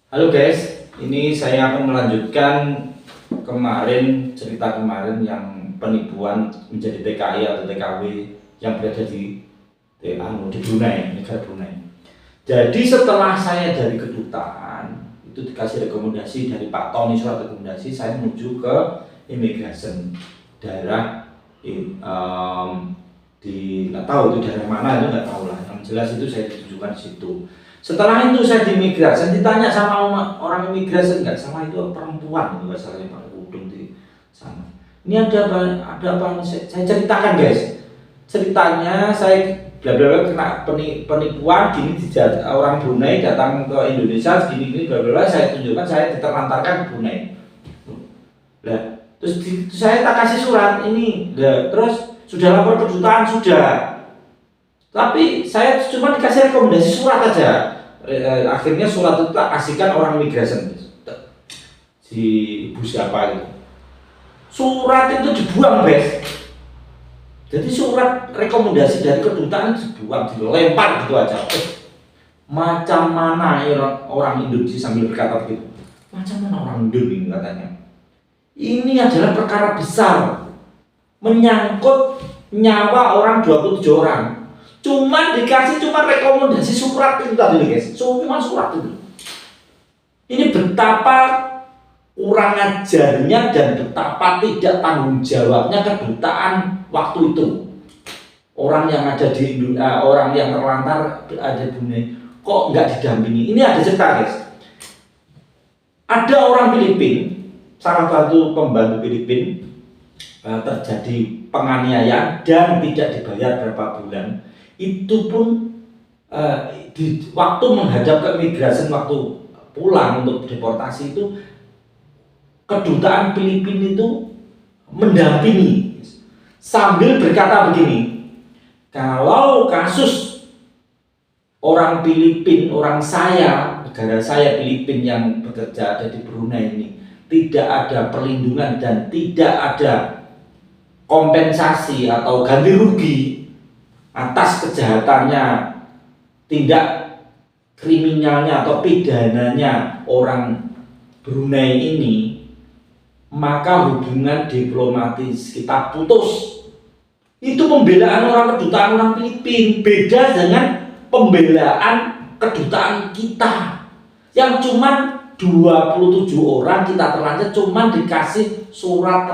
Halo guys, ini saya akan melanjutkan cerita kemarin yang penipuan menjadi TKI atau TKW yang berada di Brunei, negara Brunei. Jadi setelah saya dari kedutaan itu dikasih rekomendasi dari Pak Tony, surat rekomendasi, saya menuju ke immigration daerah di nggak tahu itu daerah mana, itu nggak tahu lah. Yang jelas itu saya ditujukan di situ. Setelah itu saya di imigrasi, ditanya sama orang imigrasi, nggak sama itu perempuan, itu masalahnya pakai kerudung di sana. Ini ada apa? Saya ceritakan guys. Ceritanya saya bla bla bla kena penipuan gini, orang Brunei datang ke Indonesia gini bla bla bla, saya tunjukkan saya diterlantarkan ke Brunei. Nah, terus saya tak kasih surat ini, terus sudah lapor kedutaan sudah. Tapi saya cuma dikasih rekomendasi surat aja. Akhirnya surat itu tak kasihkan orang migration, si ibu siapa itu. Surat itu dibuang, guys. Jadi surat rekomendasi dari kedutaan dibuang, dilempar gitu aja. Macam mana orang Indonesia, sambil berkata begitu? Macam mana orang Indonesia katanya? Ini adalah perkara besar, menyangkut nyawa orang 27 orang. Cuman dikasih rekomendasi surat itu tadi guys, cuma surat itu. Ini betapa kurang ajarnya dan betapa tidak tanggung jawabnya kedutaan waktu itu. Orang yang ada di orang yang terlantar ada di Brunei kok nggak didampingi. Ini ada cerita guys. Ada orang Filipina, salah satu pembantu Filipina, terjadi penganiayaan dan tidak dibayar berapa bulan. Itu pun di waktu menghadap ke imigrasi, waktu pulang untuk deportasi itu, kedutaan Filipina itu mendampingi sambil berkata begini, kalau kasus orang Filipina, orang saya, negara saya Filipina yang bekerja ada di Brunei ini tidak ada perlindungan dan tidak ada kompensasi atau ganti rugi atas kejahatannya, tindak kriminalnya atau pidananya orang Brunei ini, maka hubungan diplomatis kita putus. Itu pembelaan orang kedutaan orang Filipina, beda dengan pembelaan kedutaan kita yang cuma 27 orang kita terlantar, cuma dikasih surat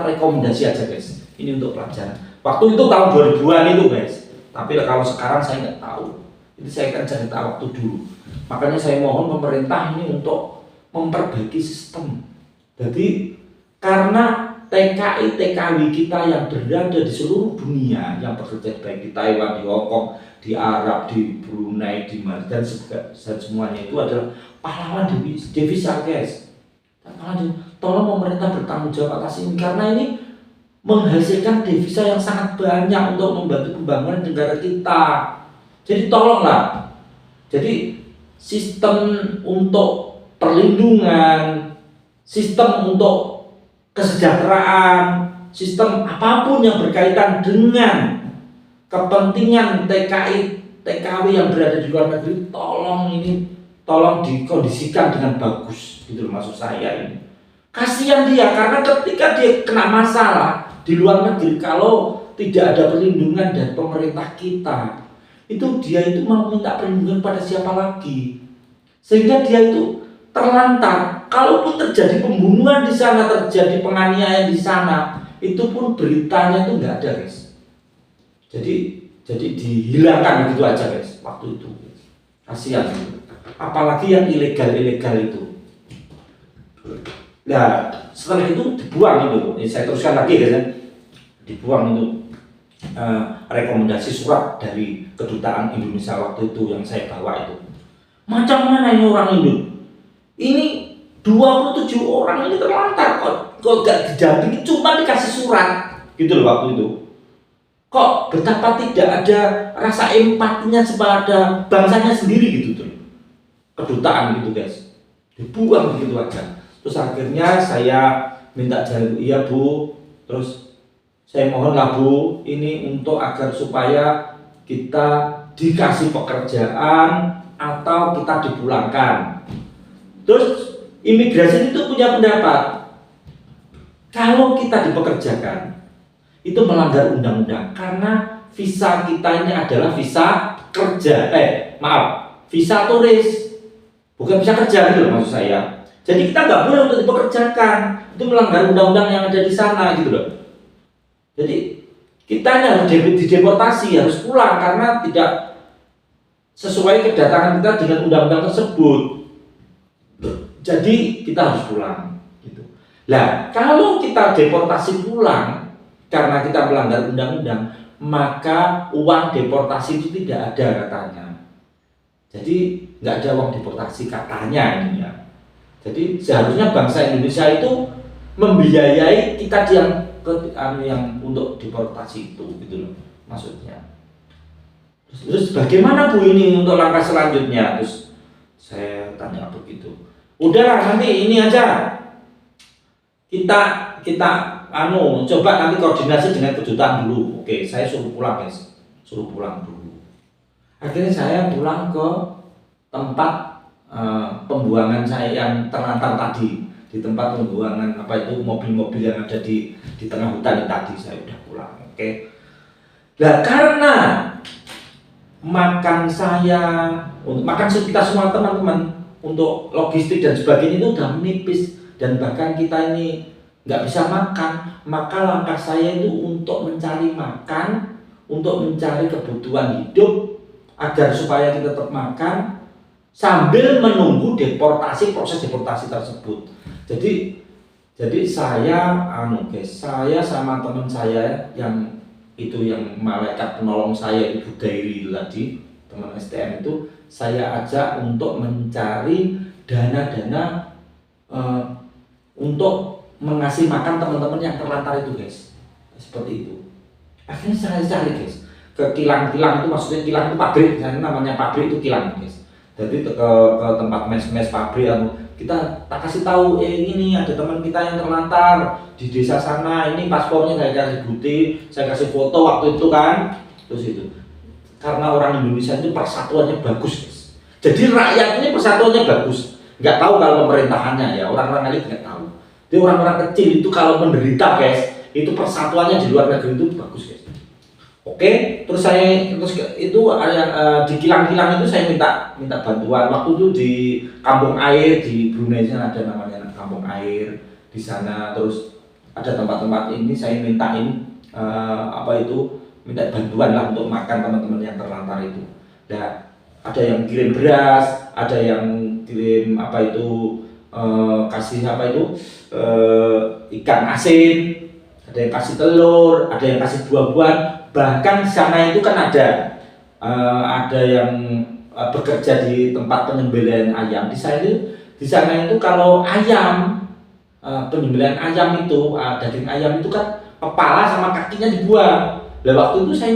rekomendasi aja guys. Ini untuk pelajaran. Waktu itu tahun 2000-an itu guys. Tapi kalau sekarang saya nggak tahu. Itu saya akan cerita waktu dulu. Makanya saya mohon pemerintah ini untuk memperbaiki sistem. Jadi karena TKI TKW kita yang berada di seluruh dunia, yang bekerja baik di Taiwan, di Hongkong, di Arab, di Brunei, di Malaysia dan semuanya itu adalah pahlawan devisa guys. Tolong pemerintah bertanggung jawab atas ini, karena ini menghasilkan devisa yang sangat banyak untuk membantu pembangunan negara kita. Jadi tolonglah. Jadi sistem untuk perlindungan, sistem untuk kesejahteraan, sistem apapun yang berkaitan dengan kepentingan TKI TKW yang berada di luar negeri, tolong dikondisikan dengan bagus. Itu maksud saya ini. Kasihan dia, karena ketika dia kena masalah di luar negeri, kalau tidak ada perlindungan dari pemerintah kita, itu dia itu mau minta perlindungan pada siapa lagi, sehingga dia itu terlantar. Kalaupun terjadi pembunuhan di sana, terjadi penganiayaan di sana, itu pun beritanya itu nggak ada guys. Jadi dihilangkan begitu aja guys waktu itu. Kasihan, apalagi yang ilegal itu. Nah, setelah itu dibuang itu. Saya teruskan lagi guys ya. Dibuang itu rekomendasi surat dari kedutaan Indonesia waktu itu yang saya bawa itu. Macam mana ini orang Indo? Ini 27 orang ini terlantar kok gak didampingi, cuma dikasih surat gitu loh waktu itu. Kok betapa tidak ada rasa empatinya kepada bangsanya sendiri gitu tuh. Kedutaan gitu guys. Dibuang begitu aja. Terus akhirnya saya minta jalan, iya Bu, terus saya mohonlah Bu, ini untuk agar supaya kita dikasih pekerjaan atau kita dipulangkan. Terus imigrasi itu punya pendapat, kalau kita dipekerjakan itu melanggar undang-undang karena visa kita ini adalah visa kerja, visa turis, bukan visa kerja gitu loh maksud saya. Jadi kita nggak boleh untuk dipekerjakan, itu melanggar undang-undang yang ada di sana gitu loh. Jadi kita harus dideportasi, harus pulang karena tidak sesuai kedatangan kita dengan undang-undang tersebut. Jadi kita harus pulang gitu. Nah, kalau kita deportasi pulang karena kita melanggar undang-undang, maka uang deportasi itu tidak ada katanya. Jadi nggak ada uang deportasi katanya ini ya. Jadi seharusnya bangsa Indonesia itu membiayai kita yang untuk deportasi itu gitu loh maksudnya. Terus bagaimana Bu ini untuk langkah selanjutnya? Terus saya tanya begitu. Udahlah nanti ini aja kita coba nanti koordinasi dengan kedutaan dulu. Oke, saya suruh pulang guys, suruh pulang dulu. Akhirnya saya pulang ke tempat pembuangan saya yang terlantar tadi, di tempat pembuangan mobil-mobil yang ada di tengah hutan tadi. Saya udah pulang. Oke. Nah, karena makan kita semua teman-teman untuk logistik dan sebagainya itu udah menipis dan bahkan kita ini nggak bisa makan, maka langkah saya itu untuk mencari makan, untuk mencari kebutuhan hidup agar supaya kita tetap makan sambil menunggu proses deportasi tersebut. Jadi saya saya sama teman saya yang malaikat penolong saya Ibu Dairi itu tadi, teman STM itu, saya ajak untuk mencari dana-dana untuk mengasih makan teman-teman yang terlantar itu guys, seperti itu. Akhirnya saya cari guys ke kilang-kilang itu, maksudnya kilang itu pabrik, namanya pabrik itu kilang guys. Jadi ke tempat mes pabrik yang kita tak kasih tahu, ini ada teman kita yang terlantar di desa sana, ini paspornya saya kasih bukti, saya kasih foto waktu itu kan. Terus itu karena orang Indonesia itu persatuannya bagus guys. Jadi rakyat ini persatuannya bagus. Nggak tahu kalau pemerintahannya ya, orang-orang elit nggak tahu. Jadi orang-orang kecil itu kalau menderita guys, itu persatuannya di luar negeri itu bagus guys. Oke, terus itu di kilang-kilang itu saya minta bantuan. Waktu itu di kampung air di Brunei sana ada namanya kampung air di sana. Terus ada tempat-tempat ini saya mintain minta bantuan lah untuk makan teman-teman yang terlantar itu. Nah, ada yang kirim beras, ada yang kirim kasih ikan asin, ada yang kasih telur, ada yang kasih buah-buahan. Bahkan di sana itu kan ada yang bekerja di tempat penyembelihan ayam. Di sana itu kalau ayam penyembelihan ayam itu daging ayam itu kan kepala sama kakinya dibuang. Nah, waktu itu saya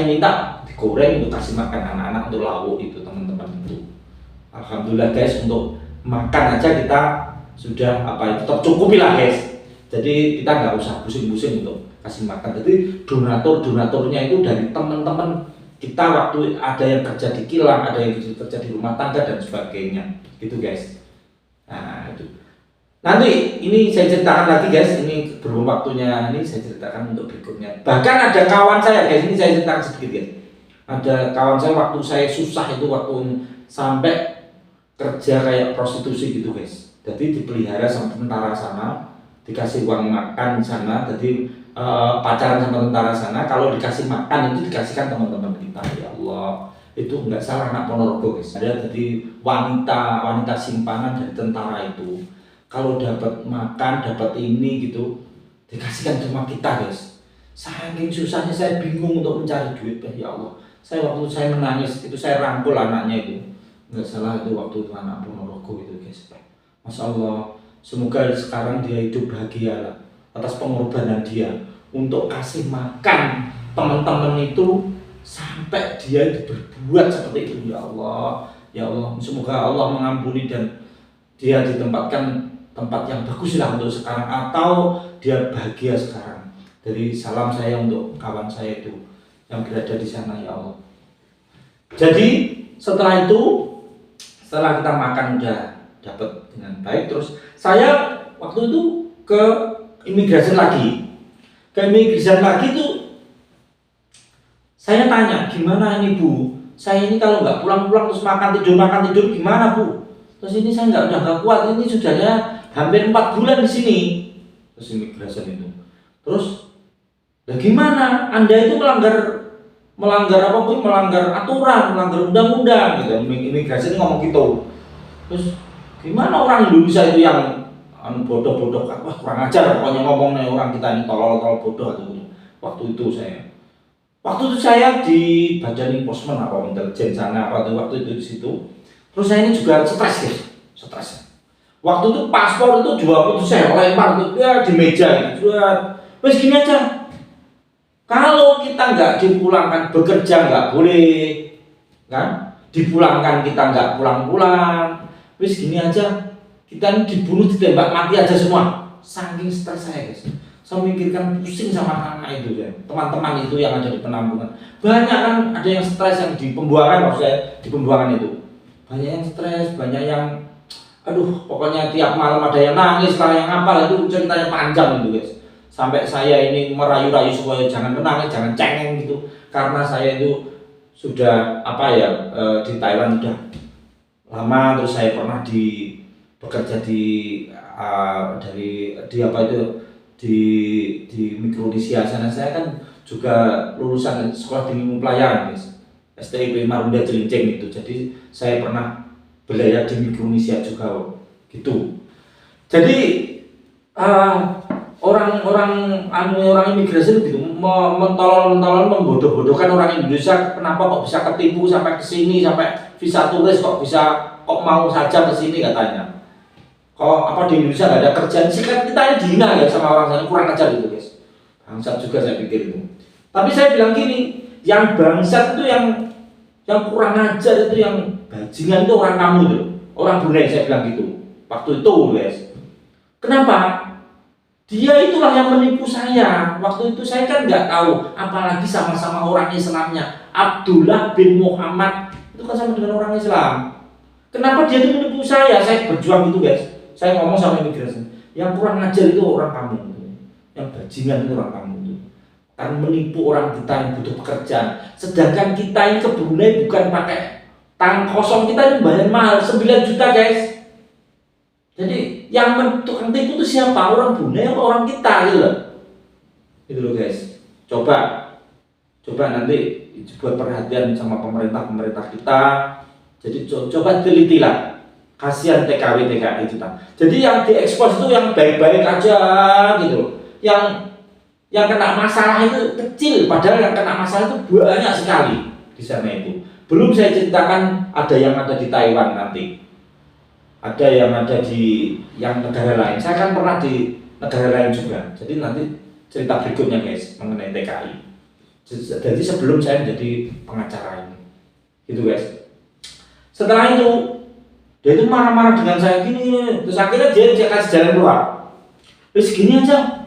minta digoreng untuk kasih makan anak-anak untuk lauk itu teman-teman itu. Alhamdulillah guys, untuk makan aja kita sudah tercukupi lah guys. Jadi kita nggak usah pusing-pusing untuk kasih makan. Jadi donaturnya itu dari teman-teman kita waktu ada yang kerja di kilang, ada yang kerja di rumah tangga dan sebagainya, gitu guys. Nah itu. Nanti ini saya ceritakan lagi guys, ini berhubung waktunya ini saya ceritakan untuk berikutnya. Bahkan ada kawan saya guys, ini saya ceritakan sedikit guys. Ada kawan saya waktu saya susah itu waktu sampai kerja kayak prostitusi gitu guys. Jadi dipelihara sama tentara sana, dikasih uang makan di sana, jadi pacaran sama tentara sana. Kalau dikasih makan itu dikasihkan teman-teman kita. Ya Allah, itu nggak salah anak Ponorogo guys. Ada jadi wanita simpanan dari tentara itu. Kalau dapat makan, dapat ini gitu, dikasihkan sama kita guys. Saking susahnya saya bingung untuk mencari duit. Ya Allah, waktu saya menangis itu saya rangkul anaknya itu. Nggak salah itu waktu itu anak Ponorogo itu guys. Masya Allah, semoga sekarang dia hidup bahagia lah atas pengorbanan dia untuk kasih makan teman-teman itu sampai dia berbuat seperti itu. Ya Allah, semoga Allah mengampuni dan dia ditempatkan tempat yang bagus lah untuk sekarang, atau dia bahagia sekarang. Dari salam saya untuk kawan saya itu yang berada di sana. Ya Allah. Jadi setelah kita makan udah dapat dengan baik. Terus saya waktu itu ke imigrasi lagi, itu saya tanya, gimana ini Bu? Saya ini kalau nggak pulang-pulang terus makan tidur gimana Bu? Terus ini saya udah nggak kuat, ini sudahnya hampir 4 bulan di sini. Terus imigrasi itu, terus, nah gimana? Anda itu melanggar apa pun, melanggar aturan, melanggar undang-undang gitu. Imigrasi ini ngomong gitu. Terus gimana orang Indonesia itu yang bodoh-bodoh, wah kurang ajar pokoknya ngomongnya orang kita ini tolol bodoh gitu. Waktu itu saya di Badan Posmen apa intelijen sana apa tuh waktu itu di situ. Terus saya ini juga stres. Waktu itu paspor itu juga itu saya lempar tuh ya di meja gitu. Wes gini aja. Kalau kita nggak dipulangkan bekerja nggak boleh, kan? Dipulangkan kita nggak pulang-pulang. Wes gini aja, kita ini dibunuh ditembak mati aja semua. Saking stres saya guys. Saya mikirkan pusing sama anak itu ya. Teman-teman itu yang ada di penampungan. Banyak kan ada yang stres yang di pembuangan maksudnya di pembuangan itu. Banyak yang stres, banyak yang pokoknya tiap malam ada yang nangis lah yang apa itu ceritanya panjang itu guys. Sampai saya ini merayu-rayu supaya jangan menangis, jangan cengeng gitu. Karena saya itu sudah di Thailand sudah lama, terus saya pernah bekerja di Mikronesia sana. Saya kan juga lulusan sekolah tinggi pelayaran guys, STIP Marunda Cilincing itu. Jadi saya pernah belajar di Mikronesia juga gitu. Jadi orang imigrasi gitu mentolong membodoh-bodohkan orang Indonesia. Kenapa kok bisa ketipu sampai ke sini, sampai visa turis kok mau saja ke sini katanya. Kok di Indonesia nggak ada kerjaan sih, kan kita ini dihina ya sama orang sana, kurang ajar gitu guys. Bangsat juga saya pikir itu. Tapi saya bilang gini, yang bangsat itu yang kurang ajar itu, yang bajingan itu orang kamu itu, orang Brunei, saya bilang gitu. Waktu itu guys. Kenapa? Dia itulah yang menipu saya. Waktu itu saya kan nggak tahu, apalagi sama-sama orang Islamnya. Abdullah bin Muhammad itu kan sama dengan orang Islam. Kenapa dia itu menipu saya? Saya berjuang gitu guys. Saya ngomong sama imigrasi, yang kurang ajar itu orang kamu, yang bajingan itu orang kamu itu. Kan menipu orang kita yang butuh pekerjaan. Sedangkan kita ini ke Brunei bukan pakai tangan kosong, kita ini bayar mahal 9 juta guys. Jadi yang tukang tipu itu siapa? Orang Brunei atau orang kita gitu loh. Gitu loh guys. Coba nanti buat perhatian sama pemerintah kita. Jadi coba telitilah. Kasihan TKW TKI kita. Jadi yang diekspos itu yang baik-baik aja gitu. Yang kena masalah itu kecil, padahal yang kena masalah itu banyak sekali di sana itu. Belum saya ceritakan ada yang ada di Taiwan nanti. Ada yang ada di negara lain. Saya kan pernah di negara lain juga. Jadi nanti cerita berikutnya guys mengenai TKI. Jadi sebelum saya menjadi pengacara ini, gitu guys. Setelah itu dia itu marah-marah dengan saya gini, terus akhirnya dia kasih jalan keluar. Terus gini aja,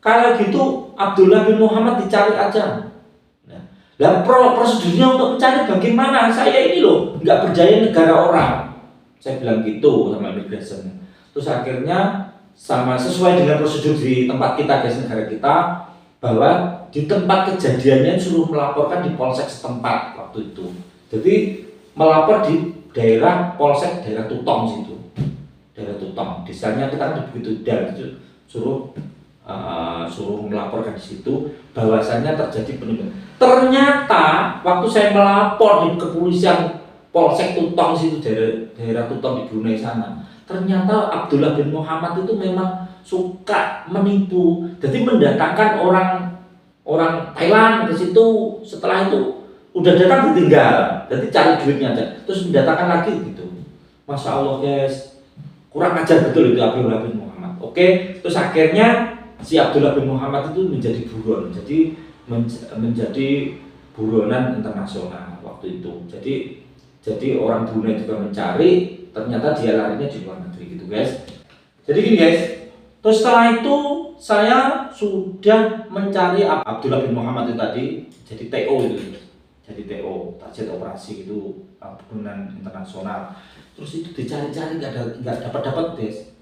kalau gitu Abdullah bin Muhammad dicari aja. Nah, prosedurnya untuk mencari bagaimana? Saya ini loh nggak berjaya negara orang. Saya bilang gitu sama imigrasi. Terus akhirnya sesuai dengan prosedur di tempat kita guys, negara kita, bahwa di tempat kejadiannya suruh melaporkan di polsek setempat waktu itu. Jadi melapor di daerah polsek daerah Tutong situ, daerah Tutong. Desanya kita kan begitu dan suruh melaporkan di situ bahwasannya terjadi penipuan. Ternyata waktu saya melapor di kepolisian polsek Tutong situ, daerah Tutong di Brunei sana, ternyata Abdullah bin Muhammad itu memang suka menipu. Jadi mendatangkan orang Thailand ke situ, setelah itu udah datang ditinggal, jadi cari duitnya aja, terus mendatangkan lagi gitu. Masya Allah guys, kurang ajar betul itu Abdullah bin Muhammad. Oke, terus akhirnya si Abdullah bin Muhammad itu menjadi buron, jadi menjadi buronan internasional waktu itu. Jadi orang Brunei juga mencari, ternyata dia larinya di luar negeri gitu guys. Jadi gini guys, terus setelah itu saya sudah mencari Abdullah bin Muhammad itu tadi, jadi TO itu. jadi TO, target operasi itu pembunuhan internasional. Terus itu dicari-cari nggak dapat guys.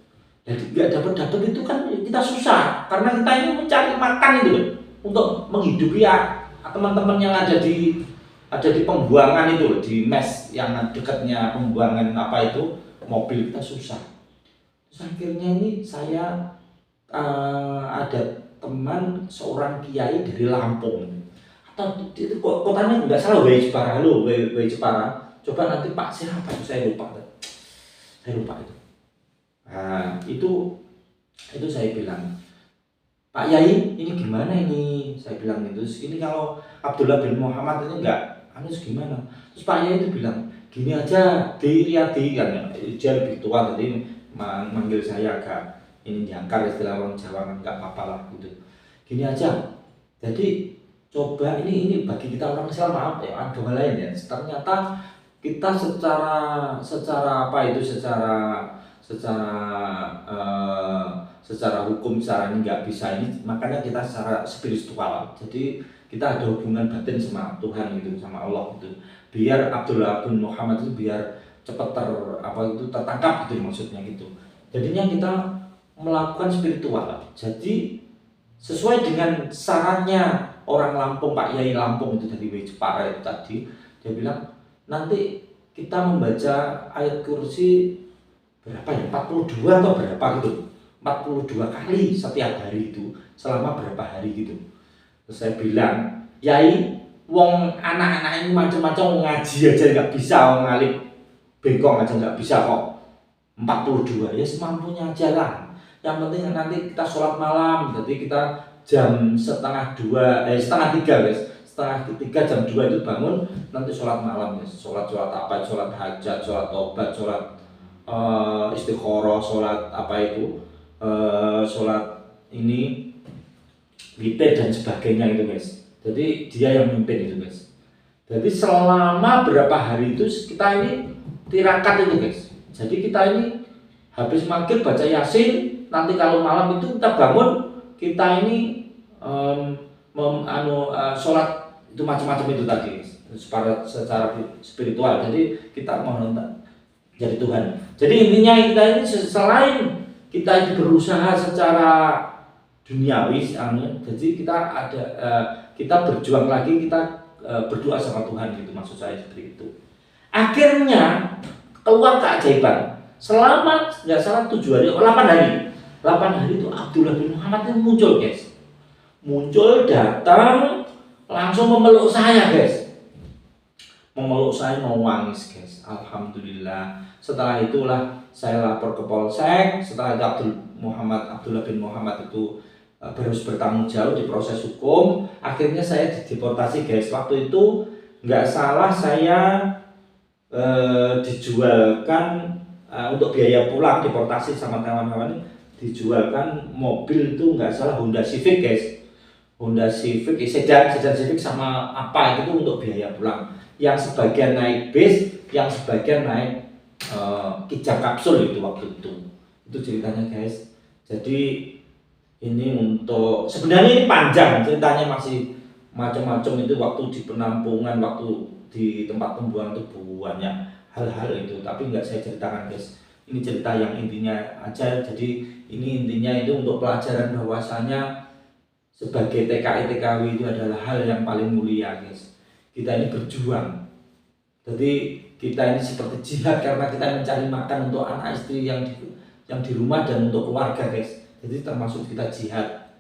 Jadi nggak dapat itu kan kita susah karena kita ini mencari makan itu loh, untuk menghidupi ya teman-teman yang ada di pembuangan itu loh, di mes yang dekatnya pembuangan apa itu mobil, kita susah. Terus akhirnya ini saya ada teman seorang kiai dari Lampung, atau itu kotanya nggak salah W Jepara, W Jepara. Coba nanti Pak siapa itu saya lupa itu. Nah itu saya bilang, Pak Yai ini gimana ini, saya bilang itu ini kalau Abdullah bin Muhammad ini enggak harus gimana. Terus Pak Yai itu bilang gini aja, Riyadi kan dia lebih tua tadi manggil saya agak ini jangkar istilah orang Jawa kan, enggak apa-apa lah gitu. Gini aja, jadi coba ini bagi kita orang Islam maaf ya, ada hal lain ya, ternyata kita secara apa itu secara hukum secara ini nggak bisa ini, makanya kita secara spiritual, jadi kita ada hubungan batin sama Tuhan gitu, sama Allah gitu, biar Abdullah bin Muhammad itu biar cepat tertangkap gitu maksudnya gitu. Jadinya kita melakukan spiritual, jadi sesuai dengan sarannya orang Lampung, Pak Yai Lampung itu dari W Jepara itu tadi, dia bilang nanti kita membaca ayat kursi berapa ya, 42 atau berapa gitu, 42 kali setiap hari itu selama berapa hari gitu. Terus saya bilang, Yai, wong anak-anak ini macam-macam ngaji aja nggak bisa, wong alim bengkong aja nggak bisa kok 42, ya semampunya aja lah. Yang penting nanti kita sholat malam, jadi kita jam setengah tiga guys, setengah tiga jam 2 itu bangun, nanti sholat malam guys, sholat apa, sholat hajat, sholat tobat, sholat istikharah, sholat apa itu, sholat ini witir dan sebagainya itu guys. Jadi dia yang memimpin itu guys. Jadi selama berapa hari itu kita ini tirakat itu guys. Jadi kita ini habis maghrib baca yasin, nanti kalau malam itu kita bangun, kita ini sholat itu macam-macam itu tadi secara spiritual. Jadi kita mohon jadi Tuhan. Jadi intinya kita ini selain kita ini berusaha secara duniawi, jadi kita berjuang lagi, kita berdoa sama Tuhan gitu, maksud saya seperti itu. Akhirnya keluar keajaiban. Selama nggak salah 7 hari, 8 hari itu Abdullah bin Muhammad itu muncul guys. Muncul, datang, langsung memeluk saya guys. Memeluk saya, mau nangis guys. Alhamdulillah. Setelah itulah saya lapor ke Polsek. Setelah itu Abdullah bin Muhammad itu harus bertanggung jawab di proses hukum. Akhirnya saya dideportasi guys. Waktu itu nggak salah saya dijualkan untuk biaya pulang deportasi sama kawan-kawan, dijualkan mobil itu nggak salah Honda Civic guys. Honda Civic, sedan Civic sama apa itu untuk biaya pulang. Yang sebagian naik bis, yang sebagian naik kijang kapsul itu waktu itu. Itu ceritanya guys. Jadi ini untuk sebenarnya ini panjang ceritanya, masih macam-macam itu waktu di penampungan, waktu di tempat pembuangan itu banyak hal-hal itu, tapi nggak saya ceritakan guys. Ini cerita yang intinya aja. Jadi ini intinya itu untuk pelajaran bahwasanya sebagai TKI TKW itu adalah hal yang paling mulia guys. Kita ini berjuang. Jadi kita ini seperti jihad karena kita mencari makan untuk anak istri yang di rumah dan untuk keluarga guys. Jadi termasuk kita jihad.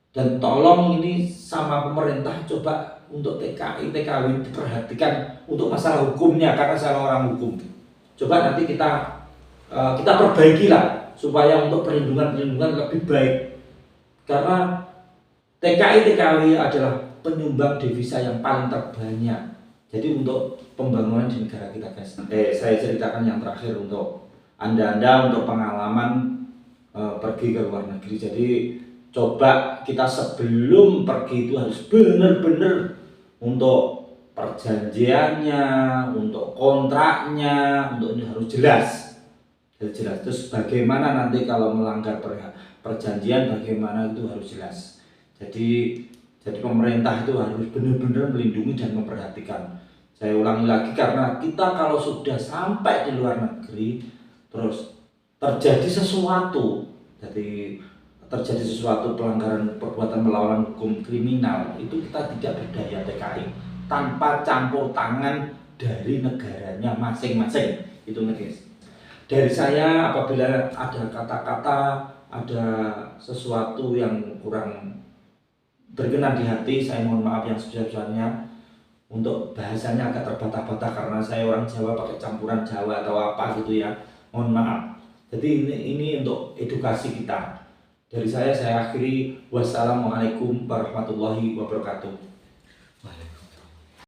Dan tolong ini sama pemerintah coba untuk TKI TKW diperhatikan untuk masalah hukumnya, karena saya orang hukum. Coba nanti kita perbaiki lah supaya untuk perlindungan lebih baik, karena TKI TKW adalah penyumbang devisa yang paling terbanyak. Jadi untuk pembangunan di negara kita guys. Saya ceritakan yang terakhir untuk anda untuk pengalaman pergi ke luar negeri. Jadi coba kita sebelum pergi itu harus benar-benar untuk perjanjiannya, untuk kontraknya, untuk ini harus jelas. Jelas. Terus bagaimana nanti kalau melanggar perjanjian, bagaimana itu harus jelas. Jadi Jadi pemerintah itu harus benar-benar melindungi dan memperhatikan. Saya ulangi lagi, karena kita kalau sudah sampai di luar negeri terus terjadi sesuatu, jadi terjadi sesuatu pelanggaran perbuatan melawan hukum kriminal, itu kita tidak berdaya TKI tanpa campur tangan dari negaranya masing-masing. Itu nih guys. Dari saya, apabila ada kata-kata, ada sesuatu yang kurang berkenan di hati, saya mohon maaf yang sebesar-besarnya. Untuk bahasanya agak terbata-bata karena saya orang Jawa pakai campuran Jawa atau apa gitu ya, mohon maaf. Jadi ini untuk edukasi kita. Dari saya akhiri. Wassalamualaikum warahmatullahi wabarakatuh.